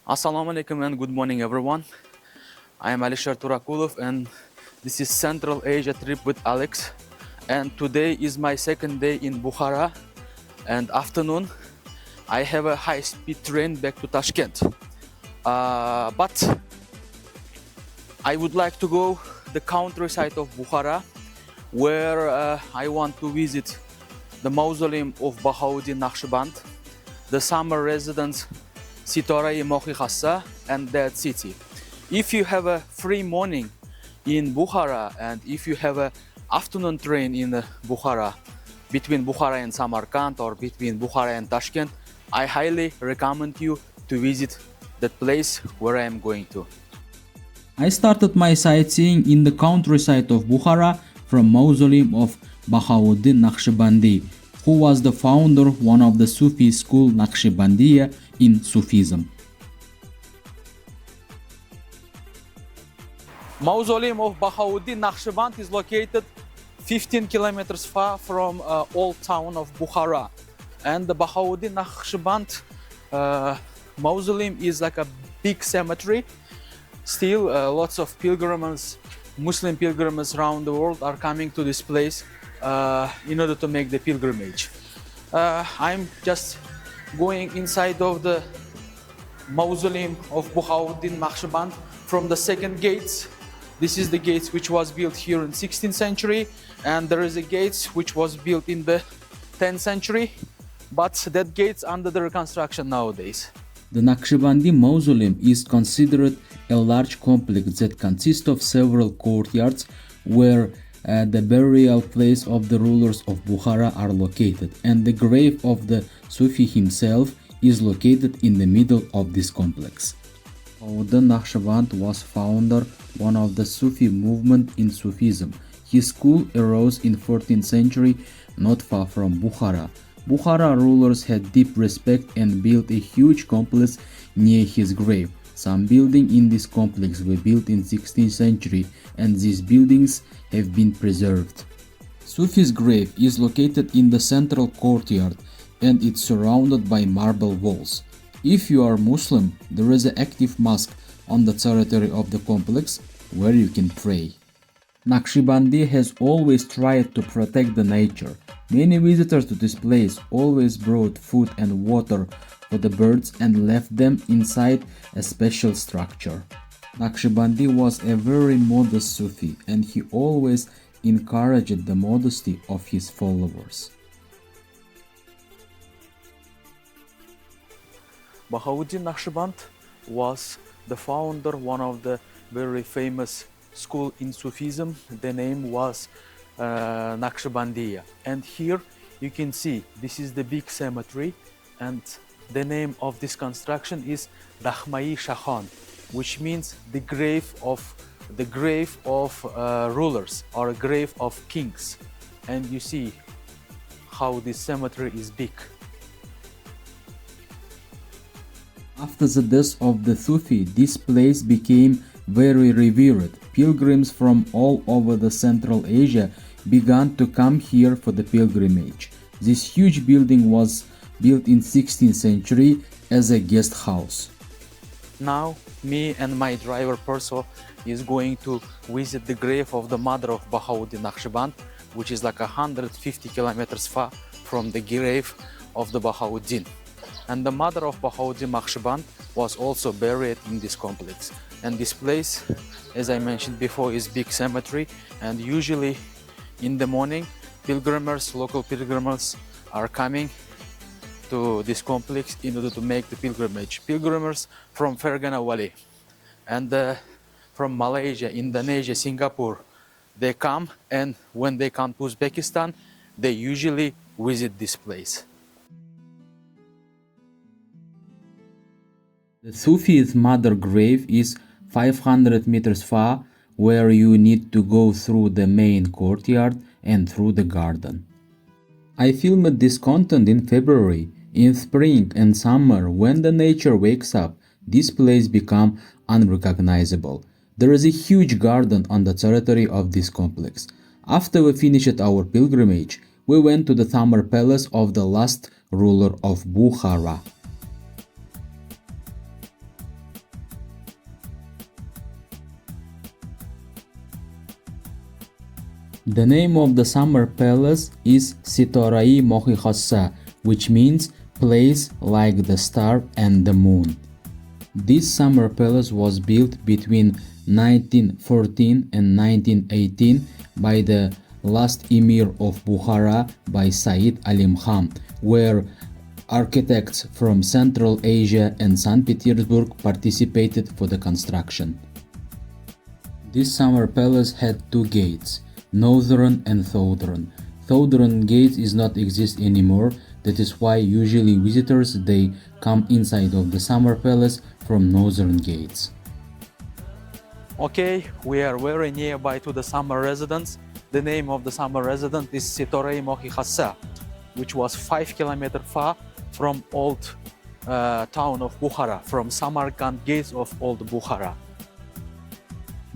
Assalamu alaikum and good morning everyone. I am Alisher Turakulov and this is Central Asia trip with Alex. And today is my second day in Bukhara and afternoon I have a high-speed train back to Tashkent. But I would like to go the countryside of Bukhara where I want to visit the mausoleum of Bahauddin Naqshband, the summer residence C.A.T and that city. If you have a free morning in Bukhara and if you have an afternoon train in Bukhara, between Bukhara and Samarkand or between Bukhara and Tashkent, I highly recommend you to visit that place where I am going to. I started my sightseeing in the countryside of Bukhara from mausoleum of Bahauddin Naqshbandi, who was the founder one of the Sufi school Naqshbandiya in Sufism. Mausoleum of Bahauddin Naqshband is located 15 kilometers far from old town of Bukhara. And the Bahauddin Naqshband mausoleum is like a big cemetery. Still, lots of pilgrims, Muslim pilgrims around the world are coming to this place in order to make the pilgrimage. I'm just going inside of the mausoleum of Bahauddin Naqshband from the second gates. This is the gates which was built here in 16th century, and there is a gates which was built in the 10th century, but that gate's under the reconstruction nowadays. The Naqshbandi mausoleum is considered a large complex that consists of several courtyards where the burial place of the rulers of Bukhara are located, and the grave of the Sufi himself is located in the middle of this complex. Bahauddin Naqshband was founder one of the Sufi movement in Sufism. His school arose in 14th century not far from Bukhara. Bukhara rulers had deep respect and built a huge complex near his grave. Some buildings in this complex were built in 16th century and these buildings have been preserved. Sufi's grave is located in the central courtyard and it's surrounded by marble walls. If you are Muslim, there is an active mosque on the territory of the complex where you can pray. Naqshbandi has always tried to protect the nature. Many visitors to this place always brought food and water for the birds and left them inside a special structure. Naqshbandi was a very modest Sufi and he always encouraged the modesty of his followers. Bahauddin Naqshband was the founder one of the very famous school in Sufism. The name was Naqshbandiya. And here you can see this is the big cemetery and the name of this construction is Dakhmai Shakhan, which means the grave of rulers or a grave of kings. And you see how this cemetery is big. After the death of the Sufi, this place became very revered. Pilgrims from all over the Central Asia began to come here for the pilgrimage. This huge building was built in 16th century as a guest house. Now, me and my driver Perso is going to visit the grave of the mother of Bahauddin Naqshband, which is like 150 kilometers far from the grave of the Bahauddin. And the mother of Bahauddin Naqshband was also buried in this complex. And this place, as I mentioned before, is big cemetery. And usually in the morning, local pilgrims are coming to this complex in order to make the pilgrimage. Pilgrims from Fergana Valley and from Malaysia, Indonesia, Singapore, they come, and when they come to Uzbekistan, they usually visit this place. The Sufi's mother grave is 500 meters far, where you need to go through the main courtyard and through the garden. I filmed this content in February. In spring and summer, when the nature wakes up, this place becomes unrecognizable. There is a huge garden on the territory of this complex. After we finished our pilgrimage, we went to the summer palace of the last ruler of Bukhara. The name of the summer palace is Sitorai Mohi Khassa, which means place like the star and the moon. This summer palace was built between 1914 and 1918 by the last emir of Bukhara by Said Alim Khan, where architects from Central Asia and St. Petersburg participated for the construction. This summer palace had two gates, northern and southern. Southern gate is not exist anymore. That is why usually visitors they come inside of the summer palace from northern gates. Okay, we are very nearby to the summer residence. The name of the summer residence is Sitorei Mohi Khassa, which was 5 kilometers far from old town of Bukhara, from Samarkand gates of old Bukhara.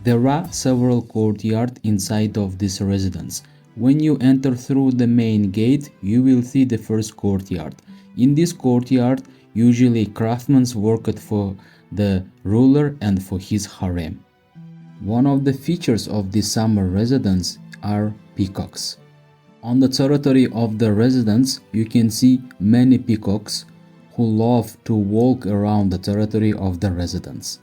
There are several courtyards inside of this residence. When you enter through the main gate, you will see the first courtyard. In this courtyard, usually craftsmen worked for the ruler and for his harem. One of the features of this summer residence are peacocks. On the territory of the residence, you can see many peacocks who love to walk around the territory of the residence.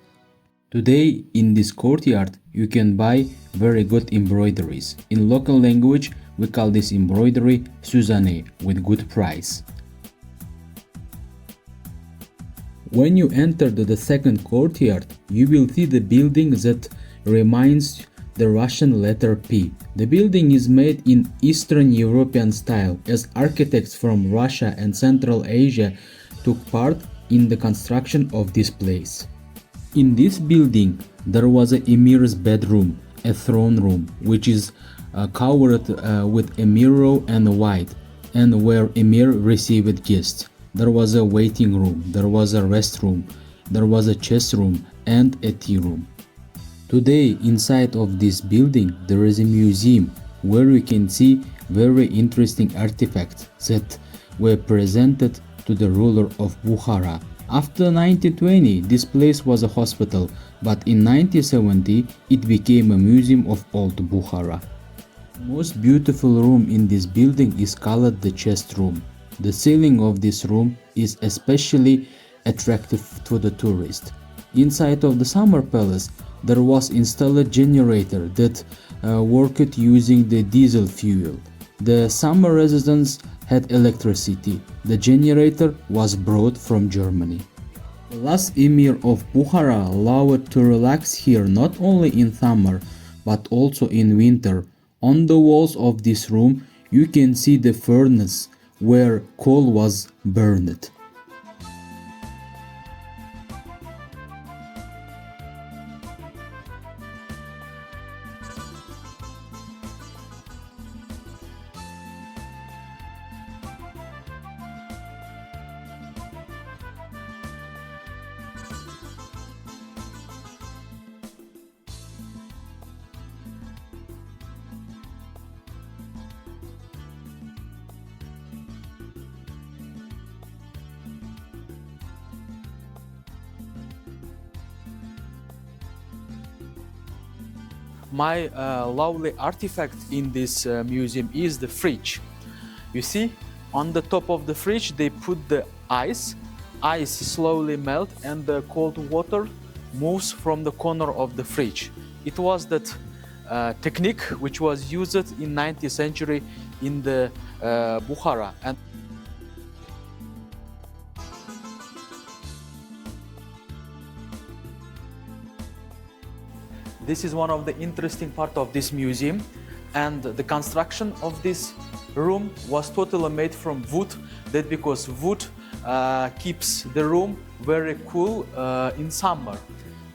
Today, in this courtyard, you can buy very good embroideries. In local language, we call this embroidery Suzanne with good price. When you enter the second courtyard, you will see the building that reminds the Russian letter P. The building is made in Eastern European style, as architects from Russia and Central Asia took part in the construction of this place. In this building, there was an emir's bedroom, a throne room, which is covered with a mirror and white, and where emir received guests. There was a waiting room, there was a restroom, there was a chess room, and a tea room. Today, inside of this building, there is a museum where you can see very interesting artifacts that were presented to the ruler of Bukhara. After 1920, this place was a hospital, but in 1970, it became a museum of old Bukhara. The most beautiful room in this building is called the chest room. The ceiling of this room is especially attractive to the tourist. Inside of the summer palace, there was installed a generator that worked using the diesel fuel. The summer residence had electricity. The generator was brought from Germany. The last emir of Bukhara allowed to relax here not only in summer but also in winter. On the walls of this room you can see the furnace where coal was burned. My lovely artifact in this museum is the fridge. You see, on the top of the fridge they put the ice. Ice slowly melt and the cold water moves from the corner of the fridge. It was that technique which was used in 19th century in the Bukhara. And this is one of the interesting part of this museum, and the construction of this room was totally made from wood. That because wood keeps the room very cool in summer.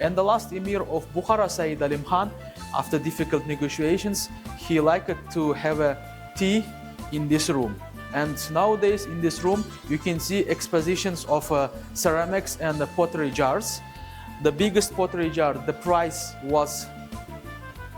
And the last emir of Bukhara, Said Alim Khan, after difficult negotiations, he liked to have a tea in this room. And nowadays in this room you can see expositions of ceramics and pottery jars. The biggest pottery jar, the price was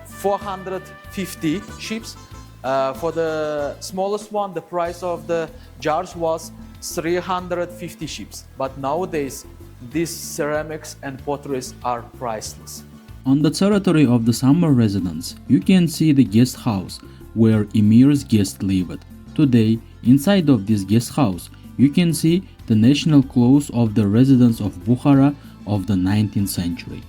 450 ships. For the smallest one, the price of the jars was 350 ships. But nowadays, these ceramics and potteries are priceless. On the territory of the summer residence, you can see the guest house, where emir's guests lived. Today, inside of this guest house, you can see the national clothes of the residents of Bukhara of the 19th century.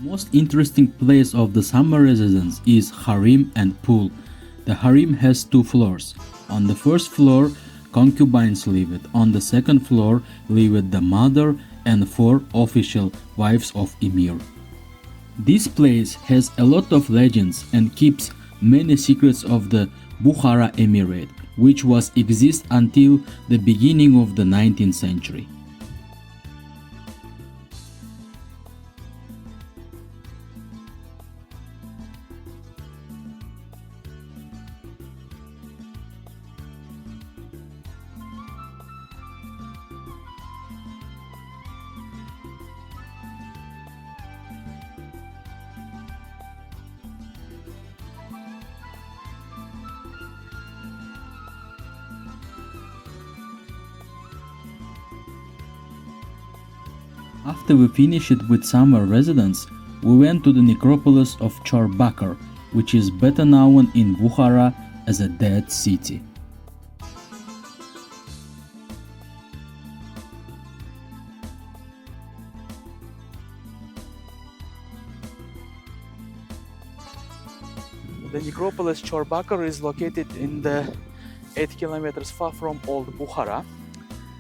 Most interesting place of the summer residence is harem and pool. The harem has two floors. On the first floor, concubines lived. On the second floor lived the mother and four official wives of emir. This place has a lot of legends and keeps many secrets of the Bukhara Emirate, which was exist until the beginning of the 19th century. After we finished with summer residence, we went to the necropolis of Charbakar, which is better known in Bukhara as a dead city. The necropolis Charbakar is located in the 8 kilometers far from old Bukhara,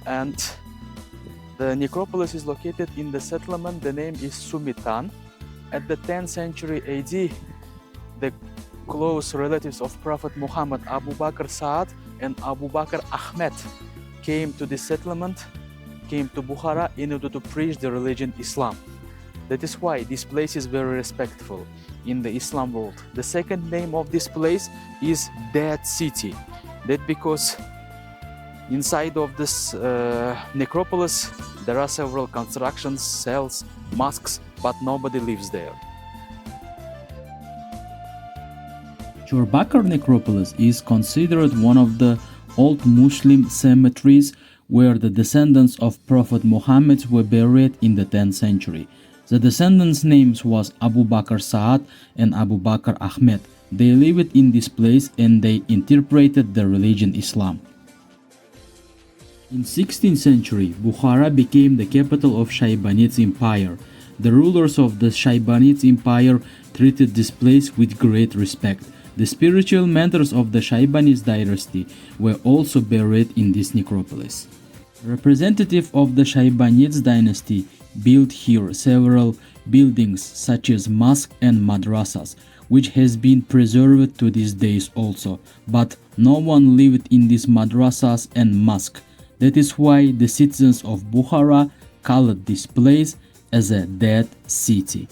and the necropolis is located in the settlement. The name is Sumitan. At the 10th century AD, the close relatives of Prophet Muhammad, Abu Bakr Saad and Abu Bakr Ahmed, came to this settlement, came to Bukhara in order to preach the religion Islam. That is why this place is very respectful in the Islam world. The second name of this place is Dead City. That because inside of this necropolis there are several constructions, cells, mosques, but nobody lives there. Charbakar necropolis is considered one of the old Muslim cemeteries where the descendants of Prophet Muhammad were buried in the 10th century. The descendants' names was Abu Bakr Saad and Abu Bakr Ahmed. They lived in this place and they interpreted the religion Islam. In 16th century, Bukhara became the capital of Shaybanid Empire. The rulers of the Shaybanid Empire treated this place with great respect. The spiritual mentors of the Shaybanid dynasty were also buried in this necropolis. Representative of the Shaybanid dynasty built here several buildings such as mosques and madrasas, which has been preserved to these days also, but no one lived in these madrasas and mosques. That is why the citizens of Bukhara called this place as a dead city.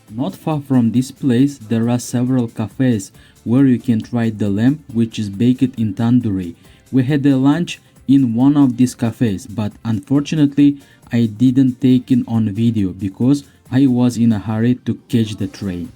Not far from this place there are several cafes where you can try the lamb which is baked in tandoori. We had a lunch in one of these cafes, but unfortunately I didn't take it on video because I was in a hurry to catch the train.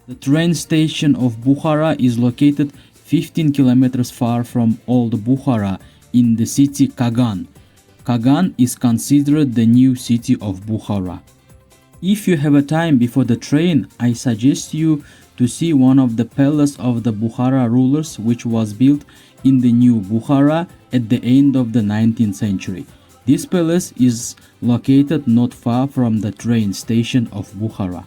The train station of Bukhara is located 15 kilometers far from Old Bukhara in the city Kagan. Kagan is considered the new city of Bukhara. If you have a time before the train, I suggest you to see one of the palaces of the Bukhara rulers which was built in the new Bukhara at the end of the 19th century. This palace is located not far from the train station of Bukhara.